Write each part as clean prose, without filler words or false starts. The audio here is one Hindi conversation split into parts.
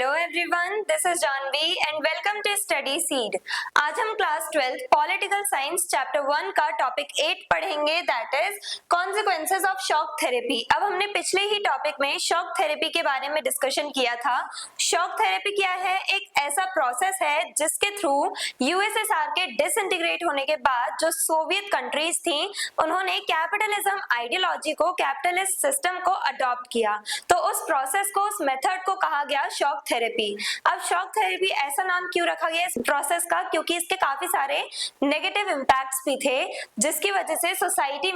Hello everyone, this is Janvi and welcome to study seed. आज हम क्लास 12 पॉलिटिकल साइंस चैप्टर 1 का टॉपिक 8 पढ़ेंगे, that is consequences of shock therapy. अब हमने पिछले ही टॉपिक में शॉक थेरेपी के बारे में डिस्कशन किया था। शॉक थेरेपी क्या है? एक ऐसा प्रोसेस है जिसके थ्रू यूएसएसआर के डिसइंटीग्रेट होने के बाद जो सोवियत कंट्रीज थी उन्होंने कैपिटलिज्म आइडियोलॉजी को, कैपिटलिस्ट सिस्टम को अडॉप्ट किया। तो उस प्रोसेस को, उस मेथड को कहा गया शॉक थेरेपी। अब शॉक थेरेपी ऐसा नाम क्यों रखा गया इस प्रोसेस का? क्योंकि इसके काफी सारे नेगेटिव इंपैक्ट्स भी थे, जिसकी वजह से सोसाइटी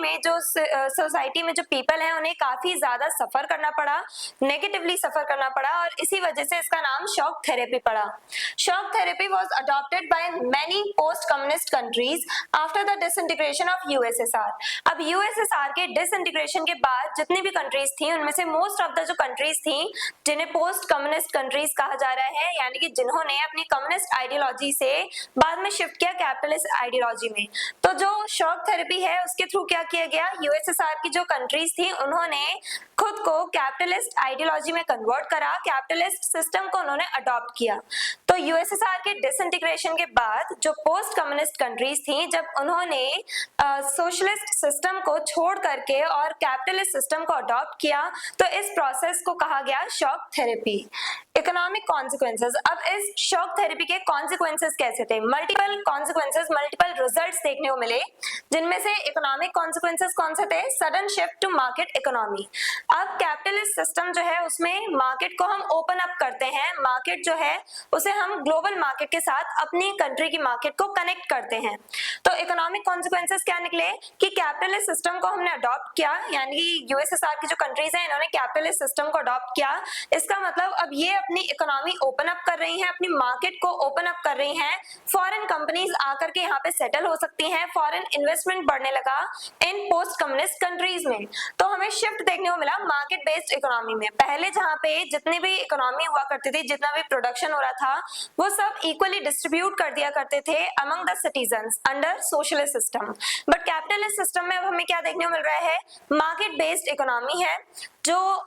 में जो पीपल हैं उन्हें काफी ज्यादा सफर करना पड़ा, नेगेटिवली सफर करना पड़ा, और इसी वजह से इसका नाम शॉक थेरेपी पड़ा। Shock therapy was adopted by many post communist countries after the disintegration of USSR. अब यूएसएसआर के डिसइंटीग्रेशन के बाद जितनी भी कंट्रीज थी उनमें से मोस्ट ऑफ द जो कंट्रीज थी जिन्हें पोस्ट कम्युनिस्ट कंट्रीज कहा जा रहा है, यानी कि जिन्होंने अपनी कम्युनिस्ट आइडियोलॉजी से बाद में शिफ्ट किया कैपिटलिस्ट आइडियोलॉजी में, तो जो शॉक थेरेपी है उसके थ्रू क्या किया गया, यूएसएसआर की जो कंट्रीज थी उन्होंने खुद को कैपिटलिस्ट आइडियोलॉजी में कन्वर्ट करा, कैपिटलिस्ट सिस्टम को उन्होंने अडॉप्ट किया। तो यूएसएसआर के डिसइंटीग्रेशन के बाद जो पोस्ट कम्युनिस्ट कंट्रीज थी, जब उन्होंने सोशलिस्ट सिस्टम को छोड़ करके और कैपिटलिस्ट सिस्टम को अडॉप्ट किया, तो इस प्रोसेस को कहा गया शॉक थेरेपी। Economic consequences. अब इस शॉक थेरेपी के कॉन्सिक्वेंसेस कैसे थे? मल्टीपल कॉन्सिक्वेंसेस, मल्टीपल रिजल्ट्स देखने को मिले, जिनमें से इकोनॉमिक कॉन्सिक्वेंसेस कौन से थे? Sudden shift to market economy. अब कैपिटलिस्ट सिस्टम जो है उसमें मार्केट को हम ओपन अप करते हैं, मार्केट जो है उसे हम ग्लोबल मार्केट के साथ अपनी कंट्री की मार्केट को कनेक्ट करते हैं। तो इकोनॉमिक कॉन्सिक्वेंसेस क्या निकले कि कैपिटलिस्ट सिस्टम को हमने अडॉप्ट किया, यानी कि यूएसएसआर की जो कंट्रीज हैं इन्होंने कैपिटलिस्ट सिस्टम को अडॉप्ट किया। इसका मतलब अब ये अपनी इकोनॉमी ओपन अप कर रही हैं, अपनी मार्केट को ओपन अप कर रही हैं, फॉरेन कंपनीज आकर के यहाँ पे सेटल हो सकती हैं, फॉरेन इन्वेस्टमेंट बढ़ने लगा इन पोस्ट कम्युनिस्ट कंट्रीज में। तो हमें शिफ्ट देखने को मिला मार्केट बेस्ड इकोनॉमी में। पहले जहाँ पे जितनी भी इकोनॉमी हुआ करती थी, जितना भी प्रोडक्शन हो रहा था, वो सब इक्वली डिस्ट्रीब्यूट कर दिया करते थे among the citizens under socialist system. But capitalist system में अब हमें क्या देखने को मिल रहा है? मार्केट बेस्ड इकोनॉमी है, जो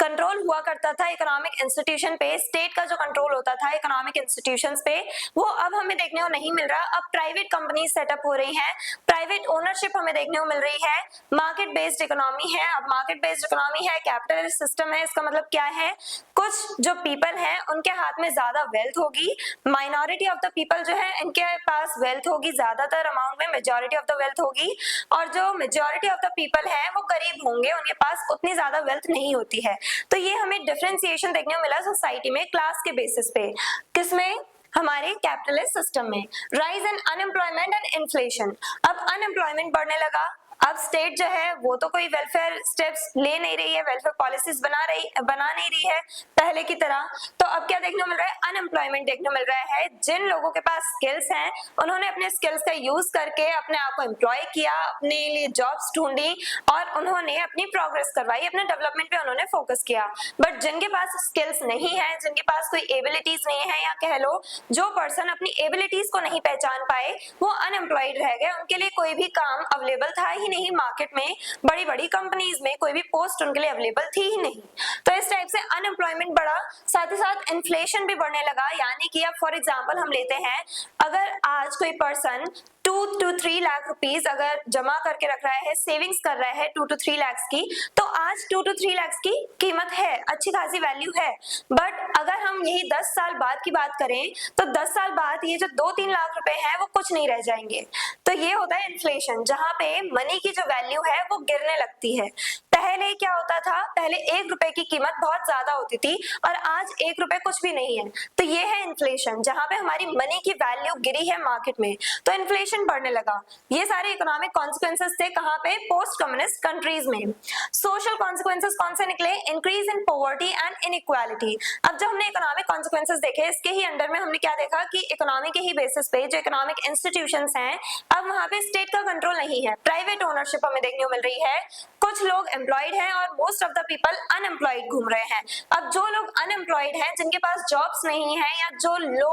कंट्रोल हुआ करता था इकोनॉमिक इंस्टीट्यूशन पे, स्टेट का जो कंट्रोल होता था इकोनॉमिक इंस्टीट्यूशंस पे, वो अब हमें देखने को नहीं मिल रहा। अब प्राइवेट कंपनीज सेटअप हो रही हैं, प्राइवेट ओनरशिप हमें देखने को मिल रही है, मार्केट बेस्ड इकोनॉमी है। अब मार्केट बेस्ड इकोनॉमी है, कैपिटलिस्ट सिस्टम है, इसका मतलब क्या है? कुछ जो पीपल हैं उनके हाथ में ज्यादा वेल्थ होगी, माइनॉरिटी ऑफ द पीपल जो है इनके पास वेल्थ होगी, ज्यादातर अमाउंट में मेजॉरिटी ऑफ द वेल्थ होगी, और जो मेजॉरिटी ऑफ द पीपल है वो गरीब होंगे, उनके पास उतनी ज्यादा वेल्थ नहीं होती है। तो ये हमें डिफरेंशिएशन देखने को मिला सोसाइटी में क्लास के बेसिस पे। किसमें? हमारे कैपिटलिस्ट सिस्टम में। Rise in unemployment and inflation. अब अनएम्प्लॉयमेंट बढ़ने लगा। अब स्टेट जो है वो तो कोई वेलफेयर स्टेप्स ले नहीं रही है, वेलफेयर पॉलिसीज बना नहीं रही है पहले की तरह। तो अब क्या देखने को मिल रहा है? अनएम्प्लॉयमेंट देखने को मिल रहा है। जिन लोगों के पास स्किल्स हैं उन्होंने अपने स्किल्स का यूज करके अपने आप को एम्प्लॉय किया, अपने लिए जॉब्स ढूंढी और उन्होंने अपनी प्रोग्रेस करवाई, अपने डेवलपमेंट पे उन्होंने फोकस किया। बट जिनके पास स्किल्स नहीं है, जिनके पास कोई एबिलिटीज नहीं है, या कह लो जो पर्सन अपनी एबिलिटीज को नहीं पहचान पाए वो अनएम्प्लॉयड रह गए, उनके लिए कोई भी काम अवेलेबल था ही नहीं मार्केट में, बड़ी बड़ी कंपनीज में कोई भी पोस्ट उनके लिए अवेलेबल थी ही नहीं। तो इस टाइप से अनएम्प्लॉयमेंट बढ़ा, साथ ही साथ इन्फ्लेशन भी बढ़ने लगा। यानी कि अब फॉर एग्जांपल हम लेते हैं, अगर आज कोई पर्सन 2 to 3 लाख रुपीस अगर जमा करके रख रहा है, सेविंग्स कर रहा है 2 to 3 लाख की, तो आज 2 to 3 लाख की कीमत है, अच्छी खासी वैल्यू है। बट अगर हम यही 10 साल बाद की बात करें तो 10 साल बाद ये जो 2-3 लाख रुपए हैं वो कुछ नहीं रह जाएंगे। तो ये होता है इन्फ्लेशन, जहां पे मनी की जो वैल्यू है वो गिरने लगती है। पहले क्या होता था? पहले 1 रुपए की कीमत बहुत ज्यादा होती थी और आज 1 रुपए कुछ भी नहीं है। तो ये है इन्फ्लेशन, जहां पे हमारी मनी की वैल्यू गिरी है मार्केट में, तो इन्फ्लेशन बढ़ने लगा। ये सारे इकोनॉमिक कॉन्सिक्वेंसेस थे कहां पे? पोस्ट कम्युनिस्ट कंट्रीज में। सोशल कॉन्सिक्वेंसेस कौन से निकले? Increase in poverty and inequality. अब जब हमने इकोनॉमिक कॉन्सिक्वेंसेस देखे, इसके ही अंडर में हमने क्या देखा कि इकोनॉमी के ही बेसिस पे जो इकोनॉमिक इंस्टीट्यूशंस हैं, अब वहां पे स्टेट का कंट्रोल नहीं है, प्राइवेट ओनरशिप हमें देखने को मिल रही है। कुछ लोग एम्प्लॉय एम्प्लॉयड हैं और most of the people unemployed घूम रहे हैं। अब जो लोग अनएम्प्लॉयड हैं, जिनके पास जॉब्स नहीं है या जो लो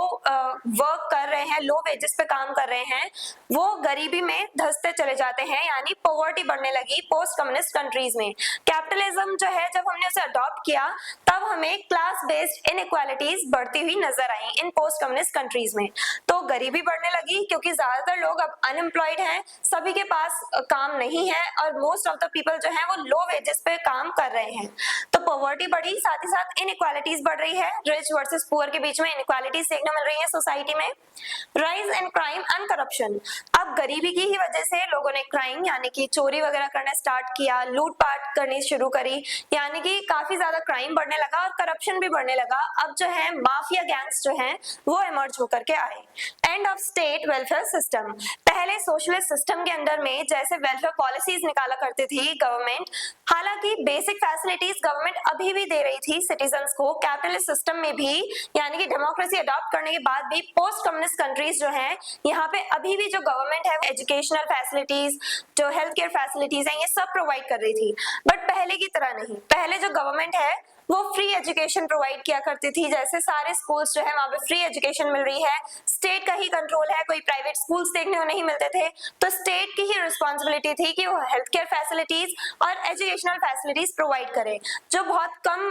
वर्क कर रहे हैं, लो वेजेस पे काम कर रहे हैं, वो गरीबी में धंसते चले जाते हैं, यानी पॉवर्टी बढ़ने लगी पोस्ट कम्युनिस्ट कंट्रीज में। कैपिटलिज्म जो है, जब हमने उसे अडॉप्ट किया तब हमें क्लास बेस्ड इनइक्वालिटीज बढ़ती हुई नजर आई इन पोस्ट कम्युनिस्ट कंट्रीज में। तो गरीबी बढ़ने लगी क्योंकि ज्यादातर लोग अब अनएम्प्लॉयड हैं, सभी के पास काम नहीं है और मोस्ट ऑफ द पीपल जो है वो लो वेजेस पे काम कर रहे हैं। तो पॉवर्टी बढ़ी, साथ ही साथ इनइक्वालिटीज बढ़ रही है, रिच वर्सेस पुअर के बीच में इनइक्वालिटीज देखने मिल रही है सोसाइटी में। Rise in crime and corruption, अब गरीबी की ही वजह से लोगों ने क्राइम यानी कि चोरी वगैरह करना स्टार्ट किया, लूटपाट करनी शुरू करी, यानी कि काफी ज्यादा क्राइम बढ़ने लगा और करप्शन भी बढ़ने लगा। अब जो है माफिया गैंग्स जो हैं वो इमर्ज होकर के आए। End of state welfare system, पहले सोशलिस्ट सिस्टम के अंदर में जैसे वेलफेयर पॉलिसीज निकाला करती थी गवर्नमेंट, हालांकि बेसिक फैसिलिटीज गवर्नमेंट अभी भी दे रही थी सिटीजन्स को, कैपिटलिस्ट सिस्टम में भी, यानी कि डेमोक्रेसी अडॉप्ट करने के बाद भी पोस्ट कम्युनिस्ट कंट्रीज जो हैं, यहाँ पे अभी भी जो गवर्नमेंट है एजुकेशनल फैसिलिटीज, जो हेल्थ केयर फैसिलिटीज हैं, ये सब प्रोवाइड कर रही थी। बट पहले की तरह नहीं, पहले जो गवर्नमेंट है वो फ्री एजुकेशन प्रोवाइड किया करती थी, जैसे सारे स्कूल्स जो है वहां पे फ्री एजुकेशन मिल रही है, स्टेट का ही कंट्रोल है, कोई प्राइवेट स्कूल्स देखने को नहीं मिलते थे, तो स्टेट की ही रिस्पॉन्सिबिलिटी थी कि वो हेल्थ केयर फैसिलिटीज और एजुकेशनल फैसिलिटीज प्रोवाइड करे, जो बहुत कम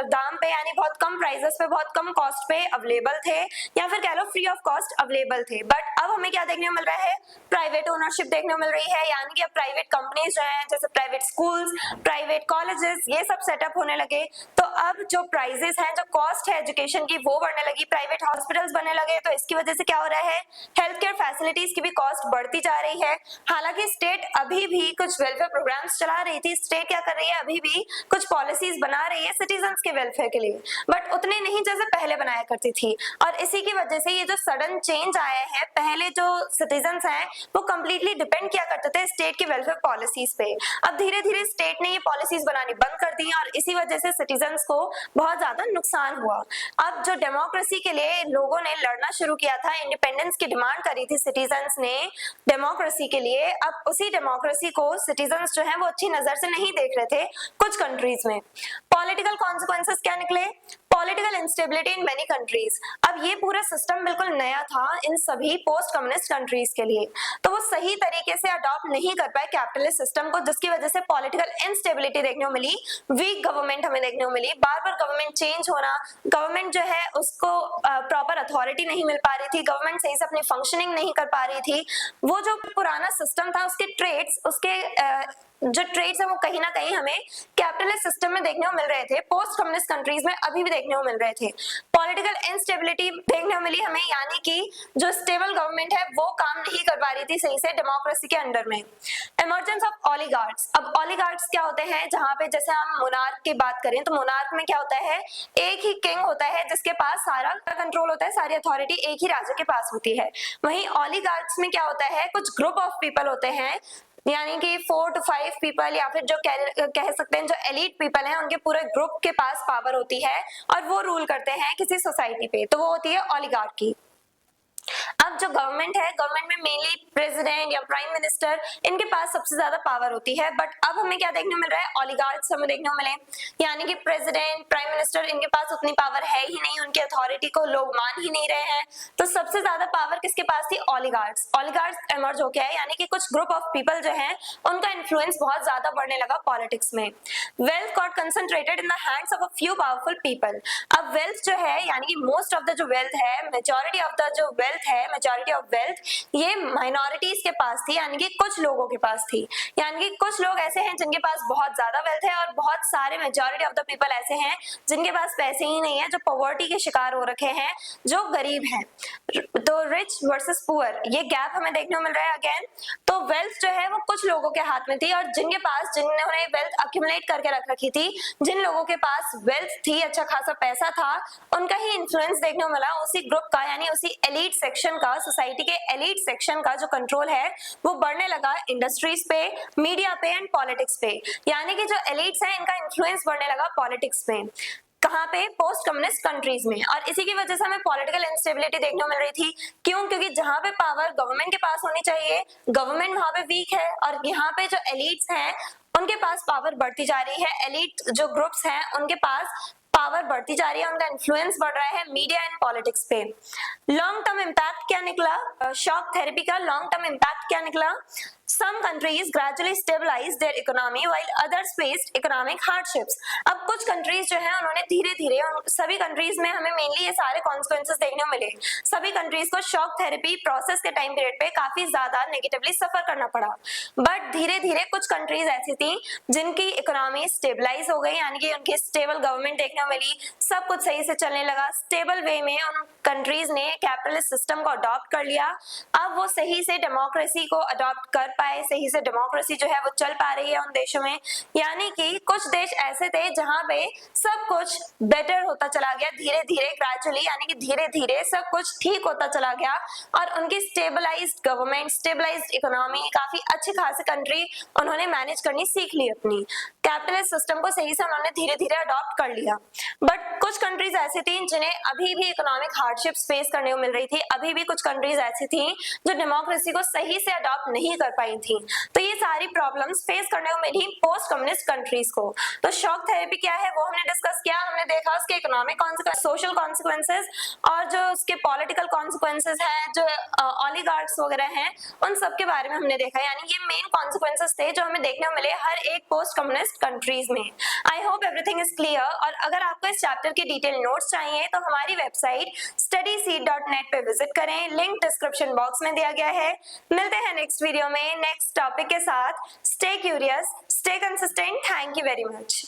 दाम पे यानी बहुत कम प्राइसेस पे, बहुत कम कॉस्ट पे अवेलेबल थे, या फिर कह लो फ्री ऑफ कॉस्ट अवेलेबल थे। बट अब हमें क्या देखने को मिल रहा है, प्राइवेट ओनरशिप देखने को मिल रही है, यानी कि अब प्राइवेट कंपनीज जो हैं, जैसे प्राइवेट स्कूल्स, प्राइवेट कॉलेजेस, ये सब सेटअप होने लगे। तो अब जो प्राइसेस हैं, जो कॉस्ट है एजुकेशन की, वो बढ़ने लगी, प्राइवेट हॉस्पिटल्स बनने लगे, तो इसकी वजह से क्या हो रहा है, हेल्थ केयर फैसिलिटीज की भी कॉस्ट बढ़ती जा रही है। हालांकि स्टेट अभी भी कुछ वेलफेयर प्रोग्राम्स चला रही थी, स्टेट क्या कर रही है, अभी भी कुछ पॉलिसीज बना रही है सिटीजन्स के वेलफेयर के लिए, बट उतने नहीं जैसे पहले बनाया करती थी। और इसी की वजह से ये जो सडन चेंज आया है, पहले जो सिटीजन्स हैं वो कंप्लीटली डिपेंड किया करते थे स्टेट की वेलफेयर पॉलिसीज पे, अब धीरे धीरे स्टेट ने ये पॉलिसीज बनानी बंद कर दी और इसी वजह से सिटीजन्स को बहुत ज्यादा नुकसान हुआ। अब जो डेमोक्रेसी के लिए लोगों ने लड़ना शुरू किया था, इंडिपेंडेंस की डिमांड करी थी सिटीजन्स ने डेमोक्रेसी के लिए, अब उसी डेमोक्रेसी को सिटीजन्स जो है वो अच्छी नजर से नहीं देख रहे थे कुछ कंट्रीज में। पॉलिटिकल कॉन्सिक्वेंसेस क्या निकले, political instability in many countries, अब ये पूरा सिस्टम बिल्कुल नया था इन सभी पोस्ट कम्युनिस्ट कंट्रीज के लिए, तो वो सही तरीके से अडॉप्ट नहीं कर पाए कैपिटलिस्ट सिस्टम को, जिसकी वजह से पॉलिटिकल इंस्टेबिलिटी देखने को मिली, वीक गवर्नमेंट हमें देखने को मिली, बार बार गवर्नमेंट चेंज होना, गवर्नमेंट जो है उसको प्रॉपर अथॉरिटी नहीं मिल पा रही थी, गवर्नमेंट सही से अपनी फंक्शनिंग नहीं कर पा रही थी, वो जो पुराना सिस्टम था उसके ट्रेड्स, उसके जो ट्रेड्स है वो कहीं ना कहीं हमें कैपिटलिस्ट सिस्टम में देखने को मिल रहे थे, पोस्ट कम्युनिस्ट कंट्रीज में अभी भी देखने को मिल रहे थे। पॉलिटिकल इंस्टेबिलिटी देखने को मिली हमें, यानी कि जो स्टेबल गवर्नमेंट है वो काम नहीं कर पा रही थी सही से डेमोक्रेसी के अंडर में। इमर्जेंस ऑफ ओलिगार्क्स, अब ओलिगार्क्स क्या होते हैं, जहां पे जैसे हम मोनार्क की बात करें तो मोनार्क में क्या होता है, एक ही किंग होता है जिसके पास सारा कंट्रोल होता है, सारी अथॉरिटी एक ही राजा के पास होती है। वहीं ओलिगार्क्स में क्या होता है, कुछ ग्रुप ऑफ पीपल होते हैं, यानी कि 4 to 5 पीपल, या फिर जो कह सकते हैं जो एलिट पीपल हैं, उनके पूरे ग्रुप के पास पावर होती है और वो रूल करते हैं किसी सोसाइटी पे, तो वो होती है ओलिगार्की। अब जो गवर्नमेंट है, गवर्नमेंट में मेनली प्रेसिडेंट या प्राइम मिनिस्टर, इनके पास सबसे ज्यादा पावर होती है, बट अब हमें क्या देखने को मिल रहा है, ओलिगार्क्स हमें देखने को मिले, यानी कि प्रेसिडेंट, प्राइम मिनिस्टर, इनके पास उतनी पावर है ही नहीं, उनकी अथॉरिटी को लोग मान ही नहीं रहे हैं, तो सबसे ज्यादा पावर किसके पास थी, ओलिगार्क्स। ओलिगार्क्स इमर्ज हो गया है, यानी कि कुछ ग्रुप ऑफ पीपल जो है उनका इन्फ्लुएंस बहुत ज्यादा बढ़ने लगा पॉलिटिक्स में। Wealth got concentrated in the hands of a few powerful people, अब वेल्थ जो है, यानी कि मोस्ट ऑफ द जो वेल्थ है, मेजॉरिटी ऑफ द जो वेल्थ है, मेजॉरिटी ऑफ वेल्थ ये माइनॉरिटीज के पास थी, यानी कि कुछ लोगों के पास थी, यानी कि कुछ लोग ऐसे हैं जिनके पास बहुत ज्यादा वेल्थ है और बहुत सारे मेजॉरिटी ऑफ द पीपल ऐसे हैं जिनके पास पैसे ही नहीं है, जो पॉवर्टी के शिकार हो रखे हैं, जो गरीब हैं। तो रिच वर्सेस पुअर, ये गैप हमें देखने को मिल रहा है अगेन। तो वेल्थ जो है वो कुछ लोगों के हाथ में थी और जिनके पास, जिन्होंने वेल्थ अक्यूमुलेट करके रख रखी थी, जिन लोगों के पास वेल्थ थी, अच्छा खासा पैसा था, उनका ही इन्फ्लुएंस देखने को मिला, उसी ग्रुप का, यानी उसी एलीट सेक्शन का, सोसाइटी के एलीट सेक्शन का जो कंट्रोल है वो बढ़ने लगा इंडस्ट्रीज पे, मीडिया पे एंड पॉलिटिक्स पे, यानी कि जो एलीट्स हैं इनका इन्फ्लुएंस बढ़ने लगा पॉलिटिक्स में, कहाँ पे, पोस्ट कम्युनिस्ट कंट्रीज में। और इसी की वजह से हमें पॉलिटिकल इंस्टेबिलिटी देखने को मिल रही थी, क्यों, क्योंकि जहां पे पावर गवर्नमेंट के पास होनी चाहिए, गवर्नमेंट वहां पे वीक है, और यहाँ पे जो एलीट्स हैं उनके पास पावर बढ़ती जा रही है, एलिट जो ग्रुप्स हैं उनके पास पावर बढ़ती जा रही है, उनका इन्फ्लुएंस बढ़ रहा है मीडिया एंड पॉलिटिक्स पे। लॉन्ग टर्म इम्पैक्ट क्या निकला शॉक थेरेपी का? लॉन्ग टर्म इम्पैक्ट क्या निकला? Some countries gradually stabilized their economy while others faced economic hardships. अब कुछ कंट्रीज जो है उन्होंने धीरे धीरे, सभी कंट्रीज में हमें मेनली ये सारे कॉन्सिक्वेंसेस देखने को मिले। सभी कंट्रीज को शॉक थेरेपी प्रोसेस के टाइम पीरियड पे काफी ज्यादा नेगेटिवली सफर करना पड़ा, बट धीरे धीरे कुछ कंट्रीज ऐसी थी जिनकी इकोनॉमी स्टेबलाइज हो गई, यानी कि उनकी स्टेबल गवर्नमेंट देखने को मिली, सब कुछ सही से चलने लगा। स्टेबल वे में उन कंट्रीज ने कैपिटलिस्ट सिस्टम को अडॉप्ट कर लिया। अब वो सही से डेमोक्रेसी को अडॉप्ट कर पाए, सही से डेमोक्रेसी जो है वो चल पा रही है उन देशों में। यानी कि कुछ देश ऐसे थे जहां पे सब कुछ बेटर होता चला गया धीरे धीरे, ग्रेजुअली, यानी कि धीरे धीरे सब कुछ ठीक होता चला गया और उनकी स्टेबलाइज्ड गवर्नमेंट, स्टेबलाइज्ड इकोनॉमी, काफी अच्छी खासी कंट्री उन्होंने मैनेज करनी सीख ली। अपनी कैपिटलिस्ट सिस्टम को सही से उन्होंने धीरे धीरे अडॉप्ट कर लिया। बट कुछ कंट्रीज ऐसी थी जिन्हें अभी भी इकोनॉमिक हार्डशिप्स फेस करने को मिल रही थी, अभी भी कुछ कंट्रीज ऐसी थी जो डेमोक्रेसी को सही से अडॉप्ट नहीं कर पाई थी। तो ये सारी प्रॉब्लम्स फेस करने को मिली पोस्ट कम्युनिस्ट कंट्रीज को। तो शॉक थेरेपी क्या है वो हमने डिस्कस किया, हमने देखा उसके इकोनॉमिक कॉन्सिक्वेंस, सोशल कॉन्सिक्वेंसेस और जो उसके पॉलिटिकल कॉन्सिक्वेंसेस हैं, जो ओलिगार्क्स वगैरह हैं, उन सब के बारे में हमने देखा। यानी ये मेन कॉन्सिक्वेंसेस थे जो हमें देखने को मिले हर एक पोस्ट कम्युनिस्ट कंट्रीज में। I hope everything is clear. और अगर आपको इस चैप्टर के डिटेल नोट्स चाहिए तो हमारी वेबसाइट studyseed.net पे विजिट करें, लिंक डिस्क्रिप्शन बॉक्स में दिया गया है। मिलते हैं नेक्स्ट वीडियो में नेक्स्ट टॉपिक के साथ। Stay curious, stay consistent. Thank you very much.